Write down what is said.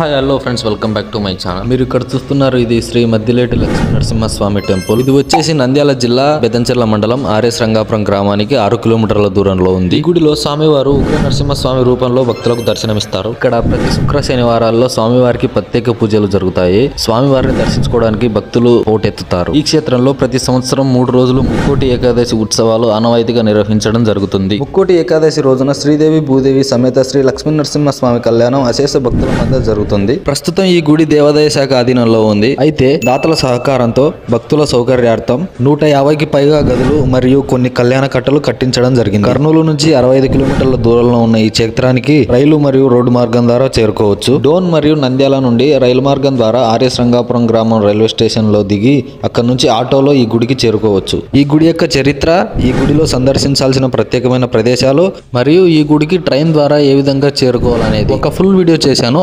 Hi hello friends, welcome back to my channel. మీరు ఇక్కడ చూస్తున్నారు, ఇది శ్రీ మద్దిలేటి లక్ష్మీ నరసింహస్వామి టెంపుల్. ఇది వచ్చేసి నంద్యాల జిల్లా బెదంచెర్ల మండలం ఆర్ఎస్ రంగాపురం గ్రామానికి 6 కిలోమీటర్ల దూరంలో ఉంది. ఈ గుడిలో స్వామివారు ఉగ్ర నరసింహస్వామి రూపంలో భక్తులకు దర్శనమిస్తారు. ఇక్కడ ప్రతి శుక్ర శనివారాల్లో స్వామివారికి ప్రత్యేక పూజలు జరుగుతాయి. స్వామివారిని దర్శించుకోవడానికి భక్తులు పోటెత్తుతారు. ఈ క్షేత్రంలో ప్రతి సంవత్సరం 3 రోజులు ముక్కోటి ఏకాదశి ఉత్సవాలు ఆనవాయితీగా నిర్వహించడం జరుగుతుంది. ముక్కోటి ఏకాదశి రోజున శ్రీదేవి భూదేవి సమేత శ్రీ లక్ష్మీ నరసింహస్వామి కళ్యాణం అశేష భక్తుల మధ్య జరుగుతుంది. ప్రస్తుతం ఈ గుడి దేవాదాయ శాఖ అధీనంలో ఉంది. అయితే దాతల సహకారంతో భక్తుల సౌకర్యార్థం 150కి పైగా గదులు మరియు కొన్ని కళ్యాణ కట్టలు కట్టించడం జరిగింది. కర్నూలు నుంచి 65 కిలోమీటర్ల దూరంలో ఉన్న ఈ క్షేత్రానికి రైలు మరియు రోడ్డు మార్గం ద్వారా చేరుకోవచ్చు. డోన్ మరియు నంద్యాల నుండి రైలు మార్గం ద్వారా ఆర్ఎస్ రంగాపురం గ్రామం రైల్వే స్టేషన్ లో దిగి అక్కడ నుంచి ఆటోలో ఈ గుడికి చేరుకోవచ్చు. ఈ గుడి యొక్క చరిత్ర, ఈ గుడిలో సందర్శించాల్సిన ప్రత్యేకమైన ప్రదేశాలు మరియు ఈ గుడికి ట్రైన్ ద్వారా ఏ విధంగా చేరుకోవాలనేది ఒక ఫుల్ వీడియో చేశాను.